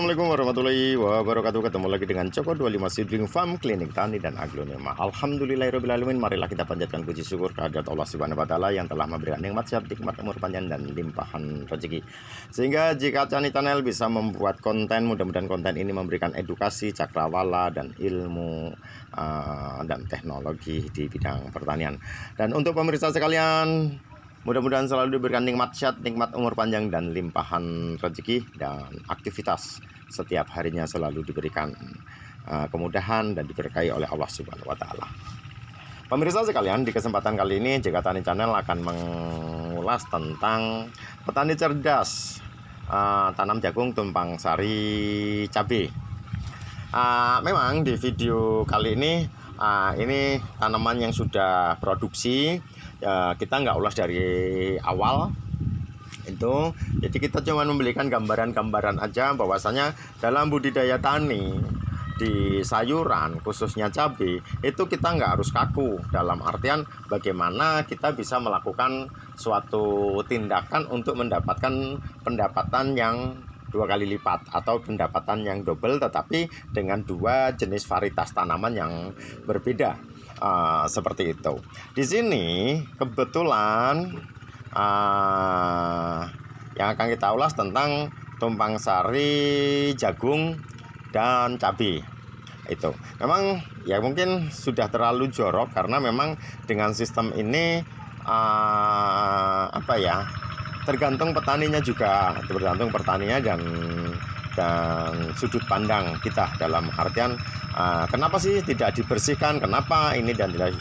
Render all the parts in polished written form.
Assalamualaikum warahmatullahi wabarakatuh. Ketemu lagi dengan Coko 25 Seedling Farm, Klinik Tani dan Aglonema. Alhamdulillahirrahmanirrahim. Marilah kita panjatkan puji syukur kehadirat Allah Subhanahu wa taala yang telah memberikan nikmat sehat, nikmat umur panjang dan limpahan rezeki. Sehingga jika Cani Channel bisa membuat konten, mudah-mudahan konten ini memberikan edukasi, cakrawala dan ilmu dan teknologi di bidang pertanian. Dan untuk pemirsa sekalian, mudah-mudahan selalu diberikan nikmat sehat, nikmat umur panjang dan limpahan rezeki, dan aktivitas setiap harinya selalu diberikan kemudahan dan diberkahi oleh Allah Subhanahu wa taala. Pemirsa sekalian, di kesempatan kali ini JK Tani Channel akan mengulas tentang petani cerdas tanam jagung tumpang sari cabai. Memang di video kali ini tanaman yang sudah produksi. Kita nggak ulas dari awal itu, jadi kita cuma memberikan gambaran-gambaran aja bahwasanya dalam budidaya tani di sayuran khususnya cabai itu kita nggak harus kaku, dalam artian bagaimana kita bisa melakukan suatu tindakan untuk mendapatkan pendapatan yang 2 kali lipat atau pendapatan yang double, tetapi dengan 2 jenis varietas tanaman yang berbeda. Seperti itu. Di sini kebetulan yang akan kita ulas tentang tumpang sari jagung dan cabai. Itu memang ya mungkin sudah terlalu jorok karena memang dengan sistem ini tergantung petaninya juga, tergantung petaninya dan sudut pandang kita, dalam artian kenapa sih tidak dibersihkan, kenapa ini dan lain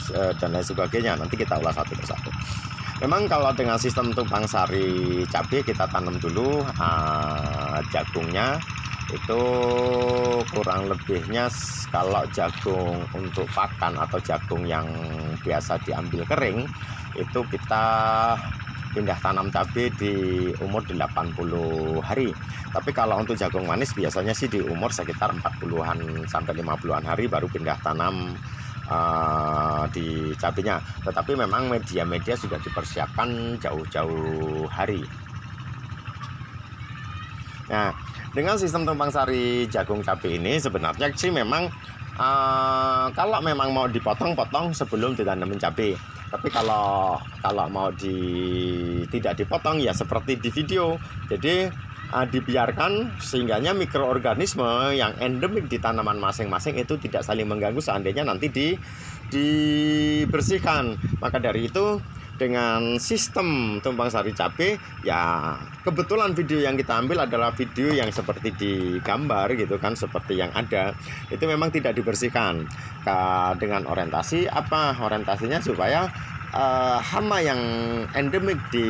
sebagainya. Nanti kita ulas satu persatu. Memang kalau dengan sistem tumpang sari cabai, kita tanam dulu jagungnya. Itu kurang lebihnya kalau jagung untuk pakan atau jagung yang biasa diambil kering, itu kita pindah tanam cabai di umur 80 hari. Tapi kalau untuk jagung manis biasanya sih di umur sekitar 40-an sampai 50-an hari baru pindah tanam di cabainya. Tetapi memang media-media sudah dipersiapkan jauh-jauh hari. Nah, dengan sistem tumpang sari jagung cabai ini sebenarnya sih memang kalau memang mau dipotong-potong sebelum ditanamin cabai. Tapi kalau mau tidak dipotong ya seperti di video. Jadi dibiarkan sehingganya mikroorganisme yang endemik di tanaman masing-masing itu tidak saling mengganggu seandainya nanti dibersihkan. Maka dari itu dengan sistem tumpang sari cabai ya kebetulan video yang kita ambil adalah video yang seperti di gambar gitu kan, seperti yang ada itu memang tidak dibersihkan dengan orientasinya supaya hama yang endemik di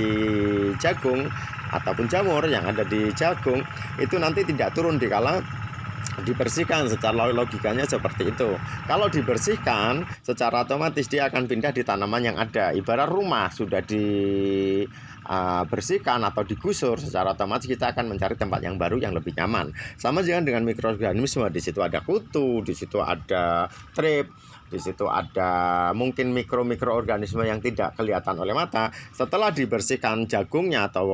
jagung ataupun jamur yang ada di jagung itu nanti tidak turun dikala dibersihkan. Secara logikanya seperti itu. Kalau dibersihkan secara otomatis dia akan pindah di tanaman yang ada. Ibarat rumah sudah dibersihkan atau digusur, secara otomatis kita akan mencari tempat yang baru yang lebih nyaman. Sama dengan mikroorganisme, di situ ada kutu, di situ ada trip, di situ ada mungkin mikroorganisme yang tidak kelihatan oleh mata. Setelah dibersihkan jagungnya atau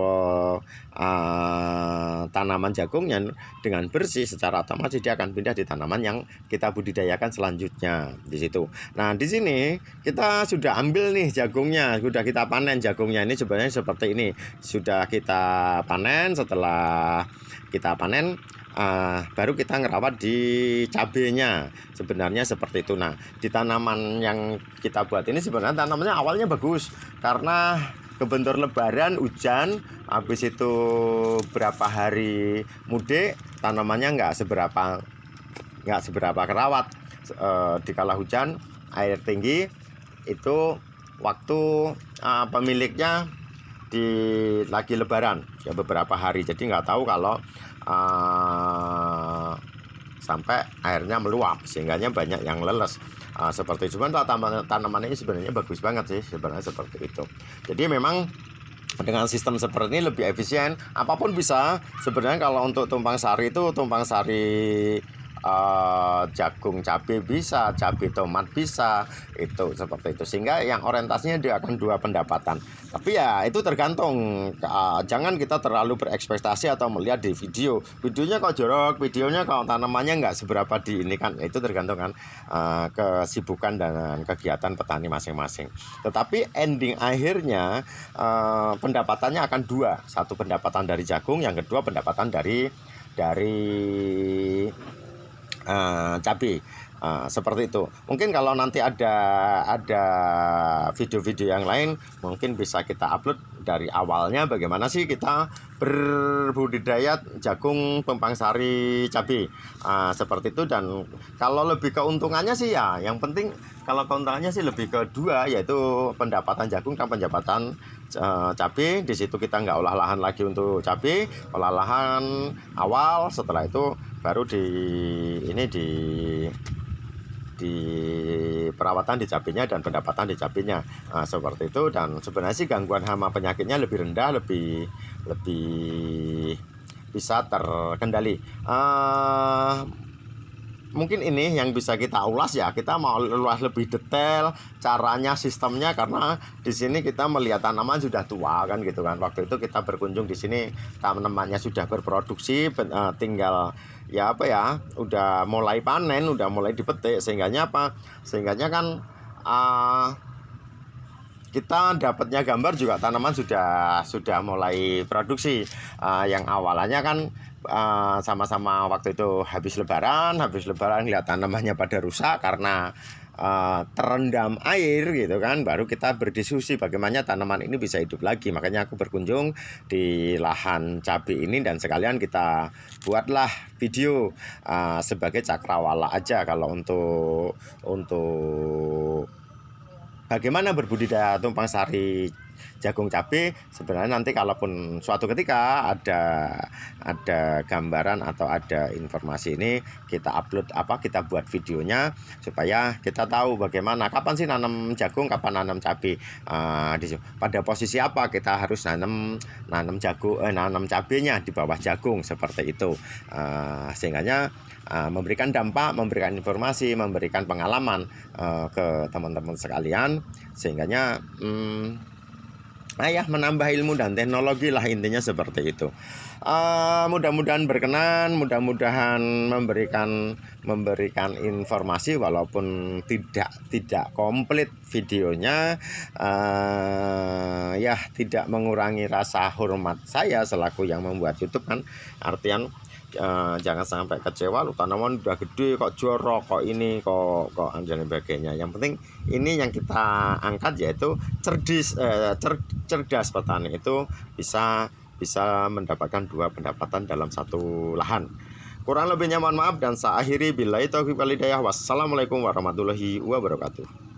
tanaman jagungnya dengan bersih, secara otomatis dia akan pindah di tanaman yang kita budidayakan selanjutnya di situ. Nah, di sini kita sudah ambil nih jagungnya, sudah kita panen jagungnya. Ini sebenarnya seperti ini. Sudah kita panen, setelah kita panen baru kita ngerawat di cabenya. Sebenarnya seperti itu. Nah, di tanaman yang kita buat ini sebenarnya tanamannya awalnya bagus karena kebentur lebaran, hujan, habis itu berapa hari mudik, tanamannya nggak seberapa kerawat. Di kala hujan, air tinggi, itu waktu pemiliknya lagi lebaran ya beberapa hari, jadi nggak tahu kalau sampai airnya meluap sehingganya banyak yang leles. Seperti itu. Tanaman ini sebenarnya bagus banget sih, sebenarnya seperti itu. Jadi memang dengan sistem seperti ini lebih efisien. Apapun bisa sebenarnya. Kalau untuk tumpang sari itu tumpang sari jagung cabai bisa, cabai tomat bisa, itu seperti itu. Sehingga yang orientasinya dia akan dua pendapatan. Tapi ya itu tergantung, jangan kita terlalu berekspektasi atau melihat di videonya kok jorok, videonya kok tanamannya nggak seberapa di ini kan. Itu tergantung kan kesibukan dan kegiatan petani masing-masing. Tetapi ending akhirnya pendapatannya akan dua, satu pendapatan dari jagung, yang kedua pendapatan dari cabai. Seperti itu. Mungkin kalau nanti ada video-video yang lain, mungkin bisa kita upload dari awalnya bagaimana sih kita berbudidaya jagung tumpang sari cabai. Seperti itu. Dan kalau lebih keuntungannya sih ya, yang penting kalau keuntungannya sih lebih ke dua, yaitu pendapatan jagung dan pendapatan cabai. Di situ kita nggak olah lahan lagi untuk cabai, olah lahan awal, setelah itu baru di perawatan di cabenya dan pendapatan di cabenya. Seperti itu. Dan sebenarnya sih gangguan hama penyakitnya lebih rendah, lebih bisa terkendali. Mungkin ini yang bisa kita ulas ya. Kita mau ulas lebih detail caranya, sistemnya, karena di sini kita melihat tanaman sudah tua kan gitu kan. Waktu itu kita berkunjung di sini, tanamannya sudah berproduksi, tinggal ya apa ya, udah mulai panen, udah mulai dipetik. Sehingganya apa? Sehingganya kan kita dapatnya gambar juga tanaman sudah mulai produksi. Yang awalnya kan sama-sama waktu itu habis lebaran lihat tanamannya pada rusak karena terendam air gitu kan. Baru kita berdiskusi bagaimana tanaman ini bisa hidup lagi. Makanya aku berkunjung di lahan cabai ini dan sekalian kita buatlah video sebagai cakrawala aja kalau untuk bagaimana berbudidaya tumpang sari jagung cabai. Sebenarnya nanti kalaupun suatu ketika ada gambaran atau ada informasi ini, kita upload kita buat videonya supaya kita tahu bagaimana, kapan sih nanam jagung, kapan nanam cabai, pada posisi apa kita harus nanam cabainya di bawah jagung, seperti itu. Sehingga memberikan dampak, memberikan informasi, memberikan pengalaman ke teman-teman sekalian, sehingganya menambah ilmu dan teknologi lah, intinya seperti itu. Mudah-mudahan berkenan, mudah-mudahan memberikan informasi walaupun tidak komplit videonya. Tidak mengurangi rasa hormat saya selaku yang membuat YouTube kan. Artian jangan sampai kecewa, lu tanaman udah gede kok jorok, kok ini kok dan sebagainya. Yang penting ini yang kita angkat, yaitu cerdas petani itu bisa mendapatkan dua pendapatan dalam satu lahan. Kurang lebihnya mohon maaf dan saya akhiri. Billahi taufiq wal hidayah. Wassalamualaikum warahmatullahi wabarakatuh.